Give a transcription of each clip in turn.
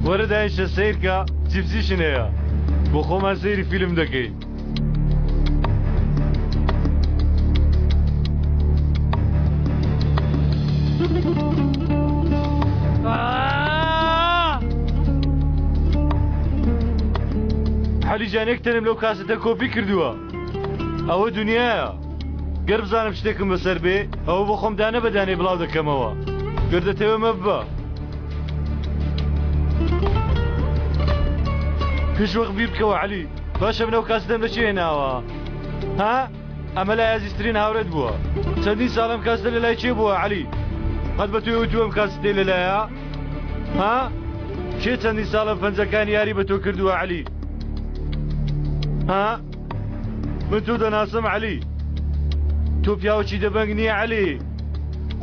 وەرە داینشە سیرکە چیپسیشن هەیە بۆ خۆمان سەیری فیلم دەکەین. حەلیجان یەکتەنم لەو کاسەتە کۆپی کردووە. ئەوە دنیایە. گەر بزانم شتێکم بەسەر بێ ئەوە بۆ خۆم دانە بەدانێ بڵاو دەکەمەوە. گردەتەوە مەبە. پێش وەخت بیر بکەوە عەلی. باشە من ئەو کاسەتەم لە چی هێناوە؟ ها؟ ئەمە لای ئازیزترین هاوڕێت بووە. چەندین ساڵم کاسەتە لە لای چێ بووە عەلی؟ قەت بە توێ وتووەم کاسەتێ لەلایە؟ ها؟ چێ چەندین ساڵم پەنجەکانی یاری بە تۆ کردووە عەلی؟ ها؟ من تۆ دەناسم عەلی. تۆ پیاوەکی دەبەنگ نییە عەلی.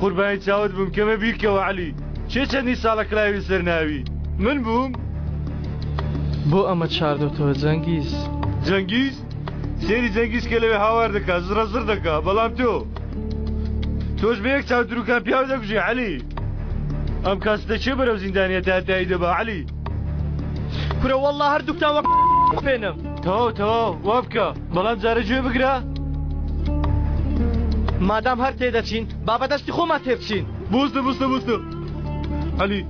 قوربانی چاوت بم کەمە بیرکەوە عەلی. چێ چەندین ساڵە کراوی سەر ناوی؟ من بووم؟ بۆ ئەمە چاردۆتەوە جەنگیز؟ جەنگیز؟ سێری جەنگیز کە لەوێ هاوار دەکات زڕە زڕ دەکات بەڵام تۆش بە یەک چاو دروکان پیاو دەکوژی عەلی. ئەم کاسەتە چێ بەرەو زیندانیە دادایی دەبا عەلی؟ کورە وەڵڵا هەردووکتان وەک بێنم. تەواو وا بکە بەڵام جارە گوێ بگرە. مادام هەر تێدەچین با بەدەستی خۆمان تێبچین. بوستە عەلی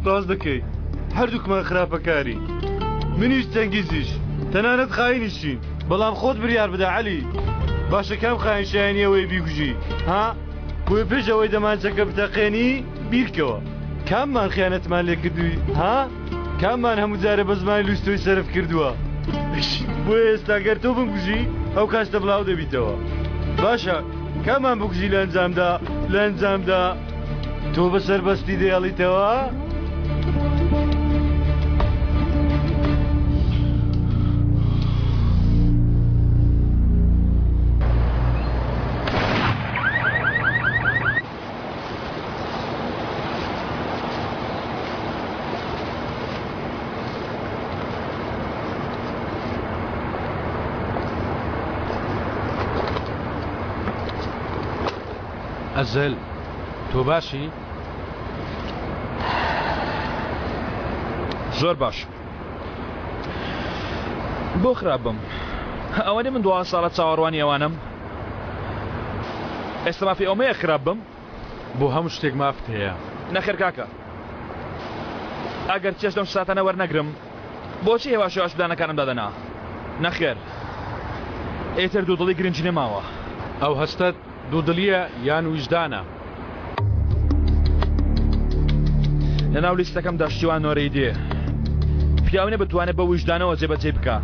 ڕاست دەکەی هەردووکمان خراپەکاری منیش جەنگیزیش تەنانەت خاینیشین بەڵام خۆت بریار بدە عەلی. باشە کام خاین شایەنیەوەی بیگوژی ها؟ بۆی پێش ئەوەی دەمانچەکە بتەقێنی بیرکەوە. کاممان خیانەتمان لێ کردووی ها؟ کاممان هەموو جارە بە زمانی لوستۆی سەرف کردووە؟ بۆیە ئێستا گەر تۆ بمکوژی ئەو کاستە بڵاو دەبیتەوە. باشە کامان بکوژی لە ئەنجامدا تۆ بەسەر بەستی دەیاڵیتەوە؟ ئەزەل تۆ باشی؟ زۆر باش. بۆ خراپم ئەوەنێ من 2 ساڵە چاوەڕوانی ئەوانم ئێستا مافی ئەومەیە خراپ بم بۆ هەموو شتێک مافت هەیە. نەخێر کاکە ئەگەر چێش دەم ساتانە وەرنەگرم بۆچی هێواشی ئاشدانەکانم دادەنا؟ نەخێر ئێتر دوودڵی گرنگی نەماوە. ئەو هەستەت دوودڵیە یان وجدانە؟ لەناو لیستەکەم داشتیوان نۆرەی دێ پیاوانێ بتوانێت بە وجدانەوە جێبەجێ بکە.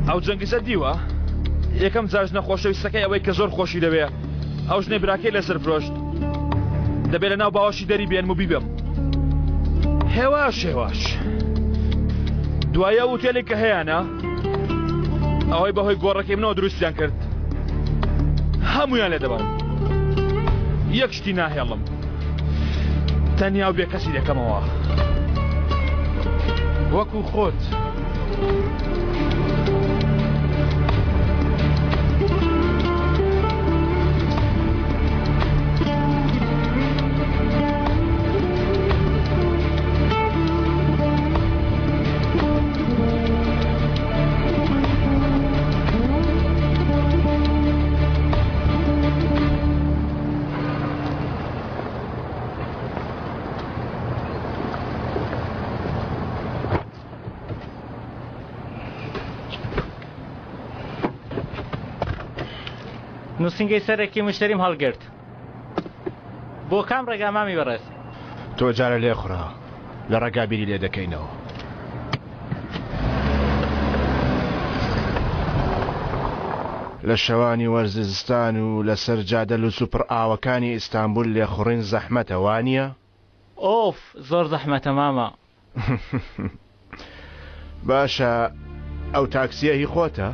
ئەو جەنگیزە دیوە یەکەم جاژ نەخۆشەویستەکەی ئەوەی کە زۆر خۆشی دەوێ ئەو ژنێ براکەی لەسەر فرۆشت دەبێت لە ناو باوەشی دەری بێن و بیبم. هێواش دوایە وتێلێک کە هەیەە ئەوەی بەهۆی گۆڕەکەی منەوە دروستیان کرد هەمویان لێ دەبم. یەک شتی ناهێڵم تەنیا و بێ کەسی دەکەمەوە وەکو خۆت. نووسنگەی سەرێکی مشتریم هەڵگرت بۆ کام ڕێگا مامی بەڕێز؟ تۆ جارە لێ خوڕە لە ڕێگا بیری لێ دەکەینەوە. لە شەوانی وەرزستان و لەسەر جادە و سوپڕ ئاوەکانی ئیستانبول لێخوڕین زەحمەتە وانییە؟ ئۆف زۆر زەحمەتە مامە. باشە ئەو تاکسیە هی خۆتە؟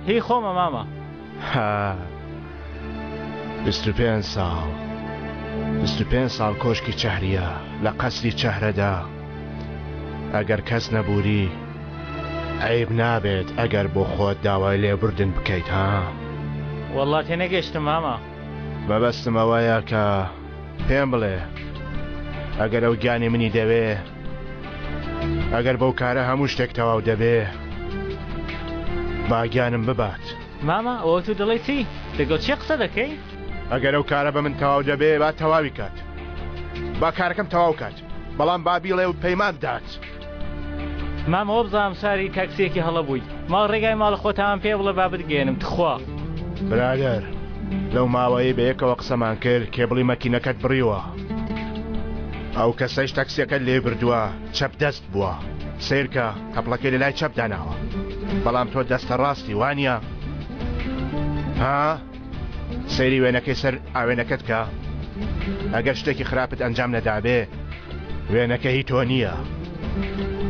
هی خۆمە مامە. 25 ساڵ 25 ساڵ کۆشکی چەهریە لە قەسری چەهرەدا. ئەگەر کەس نەبووری عیب نابێت ئەگەر بۆ خۆت داوای لێبوردن بکەیت ها؟ وەڵڵا تێنەگەیشتم مامە. بەبەستم ئەوەیە کە پێم بڵێ ئەگەر ئەو گیانی منی دەوێ ئەگەر بەو کارە هەموو شتێک تەواو دەبێ باگیانم ببات. ماما ئەوە تو دڵی چی؟ لەگەڵ چی قسە دەکەی؟ ئەگەر ئەو کارە بە من تەواو دەبێ با تەواوی کات، با کارەکەم تەواو کات، بەڵام با بیڵێ و پەیمان بدات. مام ئەوە بزانم ساری تاکسیەکی هەڵە بووی، ماڵ ڕێگای ماڵە خۆتان پێ بڵێ با بگەێنم تخوا. برادەر لەو ماوەیە بە یەکەوە قسەمان کرد کێبڵی مەکینەکەت بڕیوە، ئەو کەسەش تاکسیەکەت لێ بردووە چەپ دەست بووە، سیرکە تەپڵەکەی لە لای چەپ داناوە، بەڵام تۆ دەستە ڕاستی وانە؟ ها سەیری وێنەکەی سەر ئاوێنەکەت کە ئەگەر شتێکی خراپت ئەنجام نەدابێ وێنەکە هی تۆ نییە.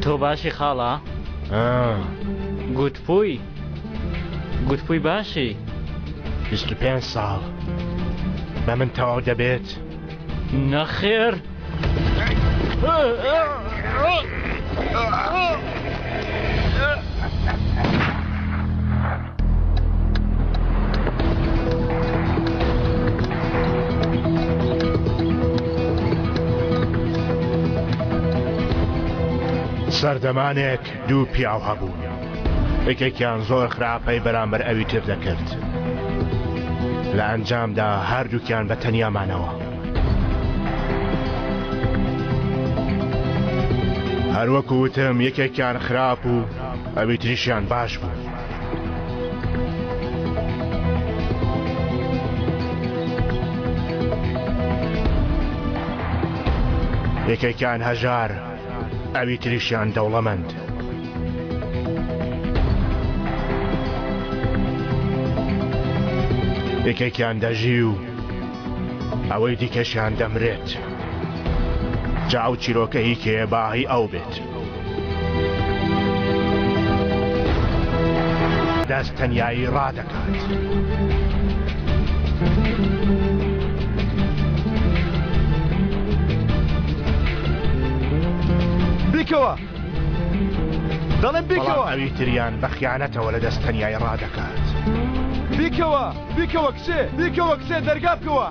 تۆ باشی خاڵە؟ گوتپووی باشی 25 ساڵ بە من تەواو دەبێت؟ نەخێر. سەردەمانێک دوو پیاو هەبوو، یەکێکیان زۆر خراپەی بەرامبەر ئەوی تر دەکرد، لە ئەنجامدا هەردووکیان بە تەنیامانەوە. هەروەکو وتم یەکێکیان خراپ و ئەوی تریشیان باش بوو. یەکێکیان هەژار ئەوی تریشیان دەوڵەمەند. یەکێکیان دەژی و ئەوەی دیکەشیان دەمرێت. جا و چیرۆکە هی کێباهی ئەو بێت. دەست تەنیایی ڕادەکات. بیکەوە دەڵێن بیکەوە. بەڵام ئەوی تریان بە خیانەتەوە لە دەست تەنیایی ڕادەکات. بیکەوە کسێ دەرگا بکەوە.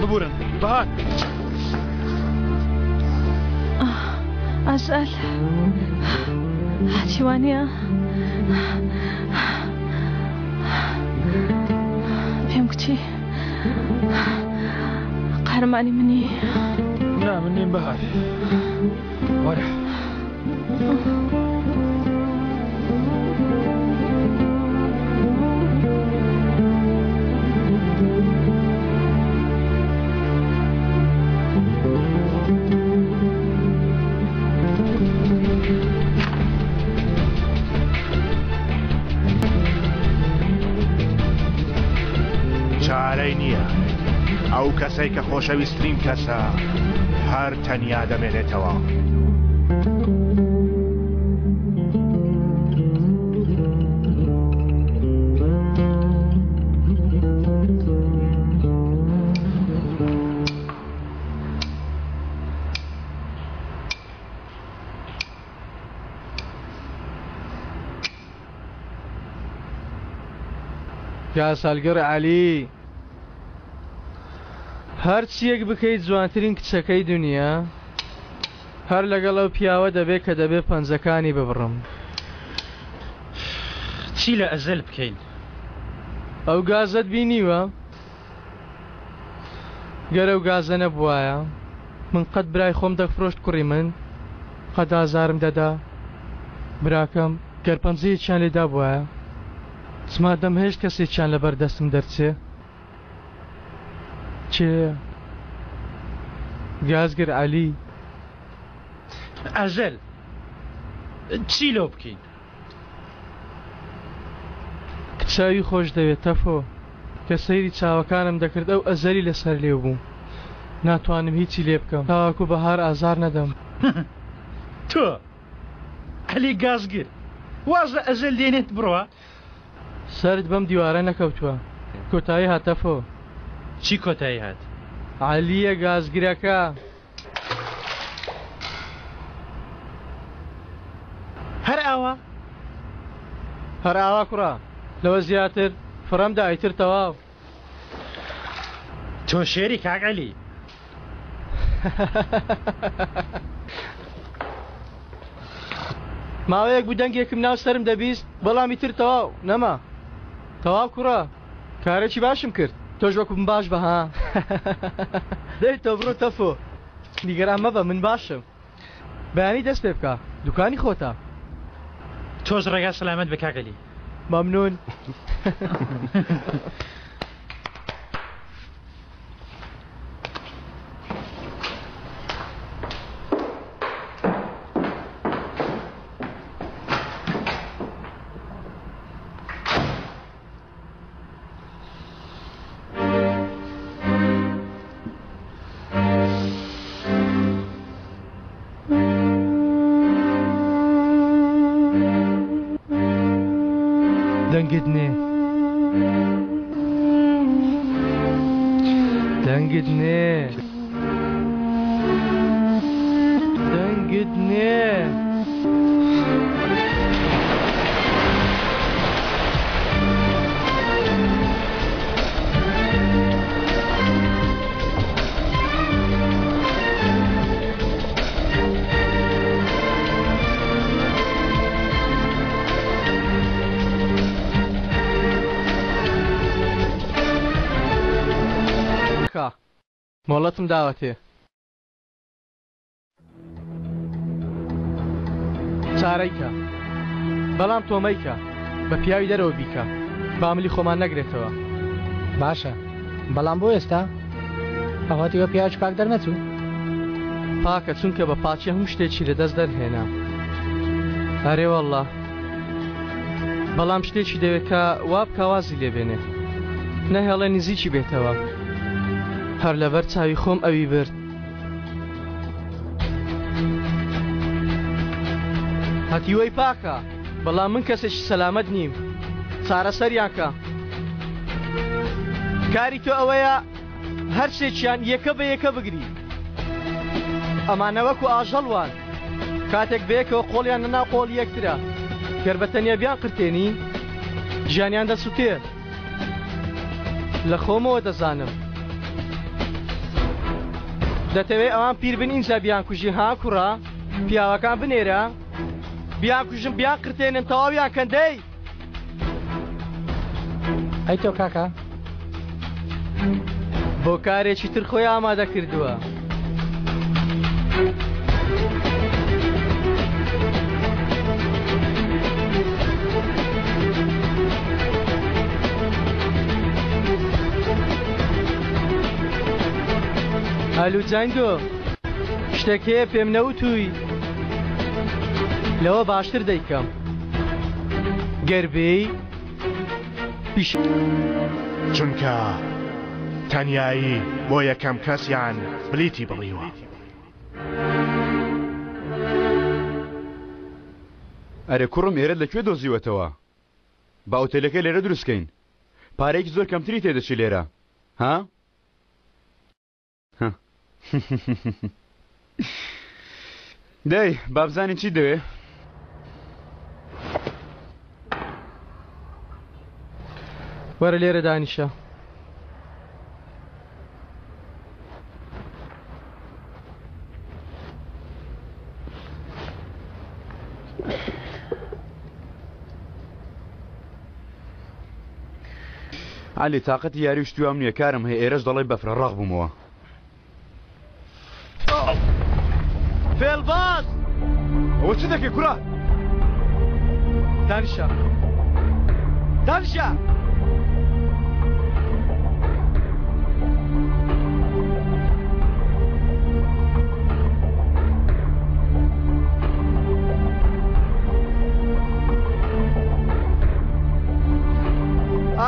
ببورن بەهار. ئەژەل هاچیوانە پێم کچی قەرمانی منی. نا من نیم بەهار وەرە. چارەی نییە، ئەو کەسەی کە خۆشەویستترین کەسە هەر تەنیا دەمێنێتەوە. یا سالگەڕ عەلی، هەر چیەک بکەیت جوانترین کچەکەی دنیا، هەر لەگەڵ ئەو پیاوە دەبێت کە دەبێت پەنجەکانی ببڕم. چی لە ئەزەل بکەین؟ ئەو گازت بینیوە؟ گەر ئەو گازە نەبوایە من قەت برای خۆم دەفرۆشت کوڕی من، قەت ئازارم دەدا. براکەم گەر پەنجەیەکیان لێدا بوایە چما دەمهێشت کەسێکیان لەبەر دەستم دەرچێ. چێ گازگر عەلی؟ ئەژەل چی لۆ بکەین؟ کچاوی خۆش دەوێت تەفۆ کە سەیری چاوەکانم دەکرد ئەو ئەزەری لەسەر لێ بوو. ناتوانم هیچی لێ بکەم تاواکو بەهار ئازار نەدەم. تۆ عەلی گازگر وازە ئەزەل دێنێت بڕوە؟ سرت بەم دیوارە نەکەوتووە، کۆتایی هاتەفۆ. چی کۆتایی هات؟ عەلیە گازگرەکە. هەر ئاوا؟ هەر ئاوا کوڕا، لەوە زیاتر فڕەمدا ئەیتر تەواو. تۆ شێری کاک عەلی. ماوەیەک بوو دەنگێکم ناو سەرم دەبیست بەڵامی تر تەواو نەما. تەواو کوڕە کارێکی باشم کرد تۆش وەکوم باش بە ها. دەی تۆ بڕۆ تەفۆ نیگەران مەبە من باشم. بەیانی دەست پێ بکە دوکانی خۆتە. تۆش ڕێگا سەلامەت بە کاک عەلی. مەمنون. دەنگدنێ دەنگدنێ دەنگدنێ مۆڵەتم داوەتێ چارەیکە بەڵام تۆمەیکە بە پیاوی دەرەوە بیکە باملی خۆمان نەگرێتەوە. باشە بەڵام بۆ ئێستا ئەواتیوە پیاوی پاک دەرنەچوو پاکە چونکە بە پاچی هەموو شتێکی لەدەست دەرهێنا. ئەرێ وەڵڵا بەڵام شتێکی دەوێت کە وا بکوازی لێبێنێ نەهێڵێ نزیکی بێتەوە. هەر لەبەر چاوی خۆم ئەوی برد. هەتیوەی پاکە بەڵام من کەسێکی سەلامەت نیم. چارەسەریانکە کاری تۆ ئەوەیە هەر شتێکیان یەکە بە یەکە بگری. ئەمانە وەکو ئاژەڵوان کاتێک بەیەکەوە قۆڵیان لەناو قۆڵ یەکترە گەر بە تەنیا بیان قرتێنی ژیانیان دەسووتێ. لە خۆمەوە دەزانم دەتەوێت ئەوان پیر بن ئینجا بیان کوژی ها کوڕە پیاوەکان بنێرە بیان کوژم بیان قرتێنن تەواویان کەندەی. ئەی تۆ کاکە بۆ کارێکی تر خۆی ئامادە کردووە. هەلو جەنگۆ شتێک هەیە پێم نەوتووی لەوە باشتر دەیکەم گەربەی پیش چونکە تەنیایی بۆ یەکەم کەسیان بلیتی بڵیوە. ئەرێ کوڕم ئێرە لەکوێ دۆزیوەتەوە؟ با ئۆتێلەکە لێرە دروستکەین پارەیەکی زۆر کەمتری تێدەچی لێرە ها؟ دەی بابزانی چی دەوێ؟ وەرە لێرە دانیشە. علی تااقەتی یاری شتوام نییە کارم هەیە ئێرەش دەڵێ بەفرە ڕاق بوومەوە. فێڵباز ئەوە چ دەکەی کوڕە؟ دانیشە دانیشە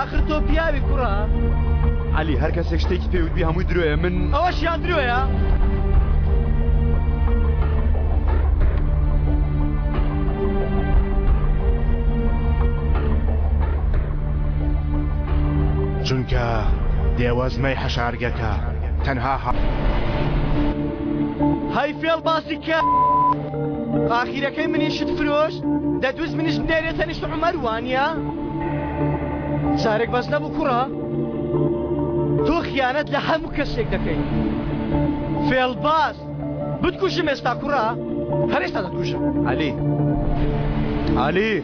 آخر تۆ پیاوی کوڕە؟ علی هەر کەسێک شتێکی پێوتبی هەمووی درۆیە من ئەوەشیان درۆیە؟ چونکە دێوەزمەی حەشارگەکە تەنها هەی فێڵبازی کە ئاخیرەکەی منی شت فرۆش دەدوست منیش بنێرێتە نیشت عومەر وانە؟ چارێک بەس نەبوو کوڕە؟ تۆ خیانەت لە هەموو کەسێک دەکەی فێڵباز بتکوژم ئێستا کوڕە هەر ئێستا دەکوژم علی علی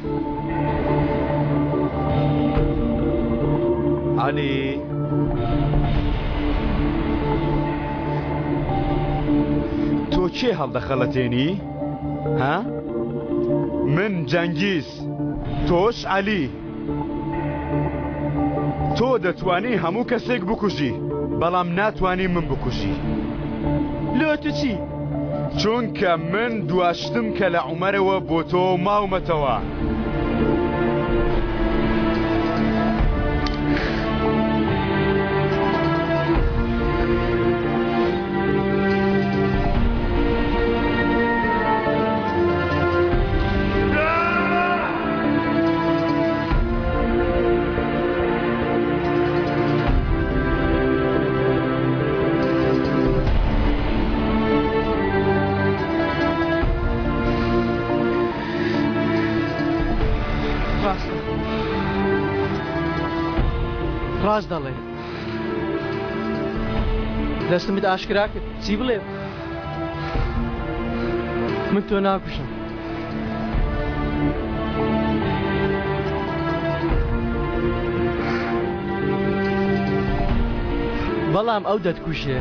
علی تۆ چێ هەڵدەخەڵەتێنی؟ ها؟ من جەنگیز تۆش علی تۆ دەتوانی هەموو کەسێک بکوژی بەڵام ناتوانی من بکوژی لۆ تو چی؟ چونکە من دواشتم کە لە عومەرەوە بۆ تۆ ماومەتەوە ڕاست دەڵێ دەستمت ئاشکرا کرد چی بڵێ من تۆ ناکوشم بەڵام ئەو دەتکوشێ